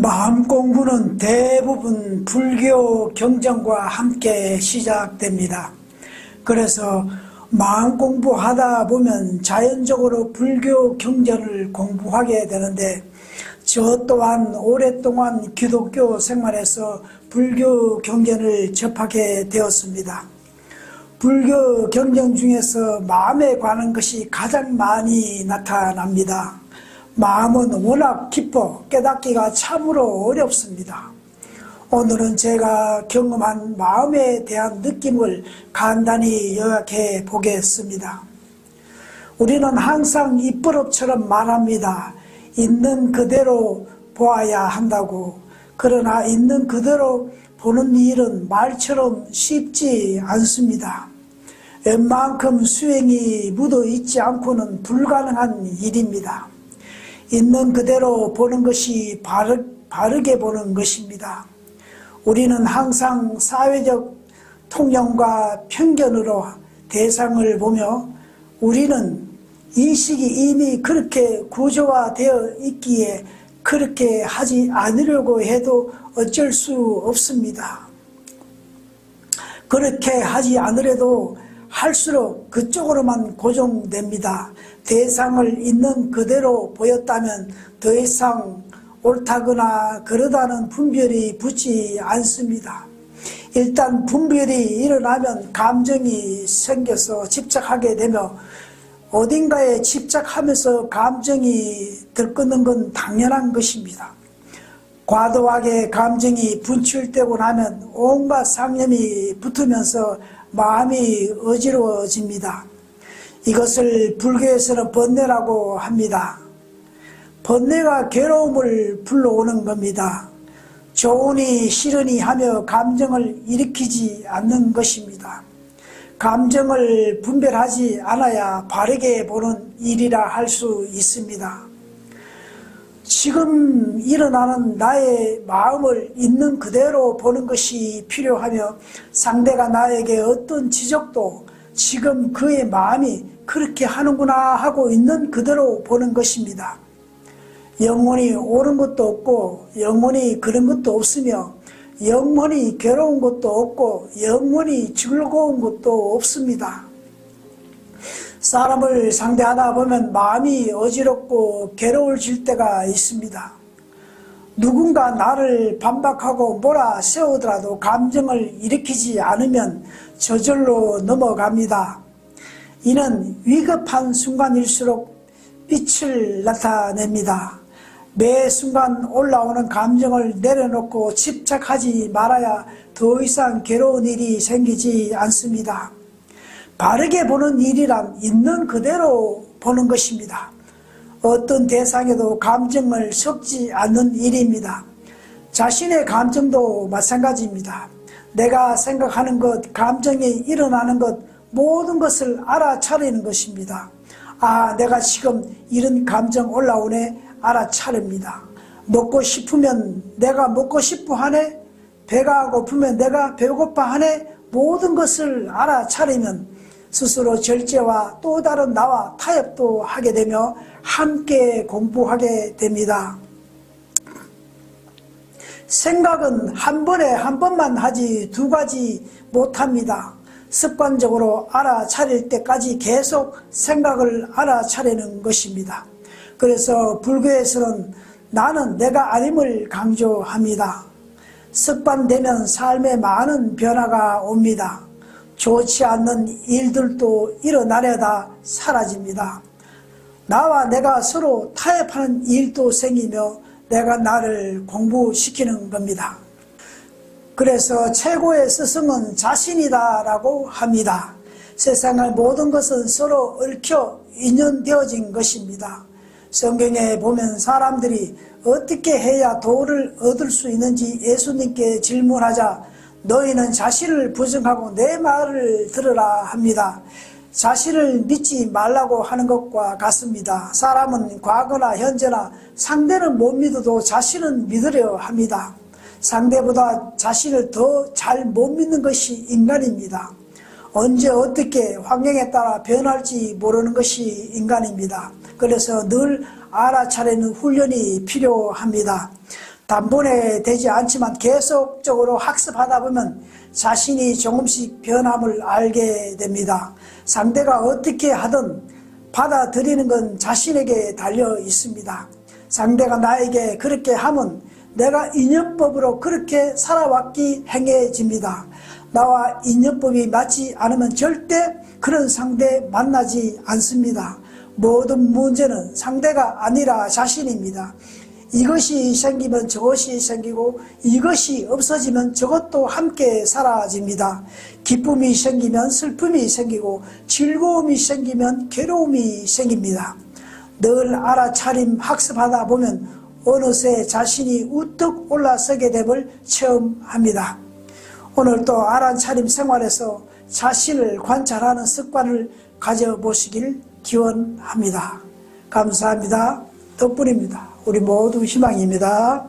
마음 공부는 대부분 불교 경전과 함께 시작됩니다. 그래서 마음 공부하다 보면 자연적으로 불교 경전을 공부하게 되는데, 저 또한 오랫동안 기독교 생활에서 불교 경전을 접하게 되었습니다. 불교 경전 중에서 마음에 관한 것이 가장 많이 나타납니다. 마음은 워낙 깊어 깨닫기가 참으로 어렵습니다. 오늘은 제가 경험한 마음에 대한 느낌을 간단히 요약해 보겠습니다. 우리는 항상 입버릇처럼 말합니다. 있는 그대로 보아야 한다고. 그러나 있는 그대로 보는 일은 말처럼 쉽지 않습니다. 웬만큼 수행이 묻어 있지 않고는 불가능한 일입니다. 있는 그대로 보는 것이 바르게 보는 것입니다. 우리는 항상 사회적 통념과 편견으로 대상을 보며 우리는 인식이 이미 그렇게 구조화되어 있기에 그렇게 하지 않으려고 해도 어쩔 수 없습니다. 그렇게 하지 않으려도 할수록 그쪽으로만 고정됩니다. 대상을 있는 그대로 보였다면 더 이상 옳다거나 그러다는 분별이 붙지 않습니다. 일단 분별이 일어나면 감정이 생겨서 집착하게 되며 어딘가에 집착하면서 감정이 들끓는 건 당연한 것입니다. 과도하게 감정이 분출되고 나면 온갖 상념이 붙으면서 마음이 어지러워집니다. 이것을 불교에서는 번뇌라고 합니다. 번뇌가 괴로움을 불러오는 겁니다. 좋으니 싫으니 하며 감정을 일으키지 않는 것입니다. 감정을 분별하지 않아야 바르게 보는 일이라 할 수 있습니다. 지금 일어나는 나의 마음을 있는 그대로 보는 것이 필요하며 상대가 나에게 어떤 지적도 지금 그의 마음이 그렇게 하는구나 하고 있는 그대로 보는 것입니다. 영원히 옳은 것도 없고 영원히 그런 것도 없으며 영원히 괴로운 것도 없고 영원히 즐거운 것도 없습니다. 사람을 상대하다 보면 마음이 어지럽고 괴로워질 때가 있습니다. 누군가 나를 반박하고 몰아세우더라도 감정을 일으키지 않으면 저절로 넘어갑니다. 이는 위급한 순간일수록 빛을 나타냅니다. 매 순간 올라오는 감정을 내려놓고 집착하지 말아야 더 이상 괴로운 일이 생기지 않습니다. 바르게 보는 일이란 있는 그대로 보는 것입니다. 어떤 대상에도 감정을 섞지 않는 일입니다. 자신의 감정도 마찬가지입니다. 내가 생각하는 것, 감정이 일어나는 것, 모든 것을 알아차리는 것입니다. 아, 내가 지금 이런 감정 올라오네, 알아차립니다. 먹고 싶으면 내가 먹고 싶어 하네, 배가 고프면 내가 배고파 하네, 모든 것을 알아차리면 스스로 절제와 또 다른 나와 타협도 하게 되며 함께 공부하게 됩니다. 생각은 한 번에 한 번만 하지 두 가지 못합니다. 습관적으로 알아차릴 때까지 계속 생각을 알아차리는 것입니다. 그래서 불교에서는 나는 내가 아님을 강조합니다. 습관되면 삶에 많은 변화가 옵니다. 좋지 않는 일들도 일어나려다 사라집니다. 나와 내가 서로 타협하는 일도 생기며 내가 나를 공부시키는 겁니다. 그래서 최고의 스승은 자신이다 라고 합니다. 세상의 모든 것은 서로 얽혀 인연되어진 것입니다. 성경에 보면 사람들이 어떻게 해야 도를 얻을 수 있는지 예수님께 질문하자 너희는 자신을 부정하고 내 말을 들으라 합니다. 자신을 믿지 말라고 하는 것과 같습니다. 사람은 과거나 현재나 상대는 못 믿어도 자신은 믿으려 합니다. 상대보다 자신을 더 잘 못 믿는 것이 인간입니다. 언제 어떻게 환경에 따라 변할지 모르는 것이 인간입니다. 그래서 늘 알아차리는 훈련이 필요합니다. 단번에 되지 않지만 계속적으로 학습하다 보면 자신이 조금씩 변함을 알게 됩니다. 상대가 어떻게 하든 받아들이는 건 자신에게 달려 있습니다. 상대가 나에게 그렇게 하면 내가 인연법으로 그렇게 살아왔기 행해집니다. 나와 인연법이 맞지 않으면 절대 그런 상대 만나지 않습니다. 모든 문제는 상대가 아니라 자신입니다. 이것이 생기면 저것이 생기고 이것이 없어지면 저것도 함께 사라집니다. 기쁨이 생기면 슬픔이 생기고 즐거움이 생기면 괴로움이 생깁니다. 늘 알아차림 학습하다 보면 어느새 자신이 우뚝 올라서게 됨을 체험합니다. 오늘 또 알아차림 생활에서 자신을 관찰하는 습관을 가져보시길 기원합니다. 감사합니다. 덕분입니다. 우리 모두 희망입니다.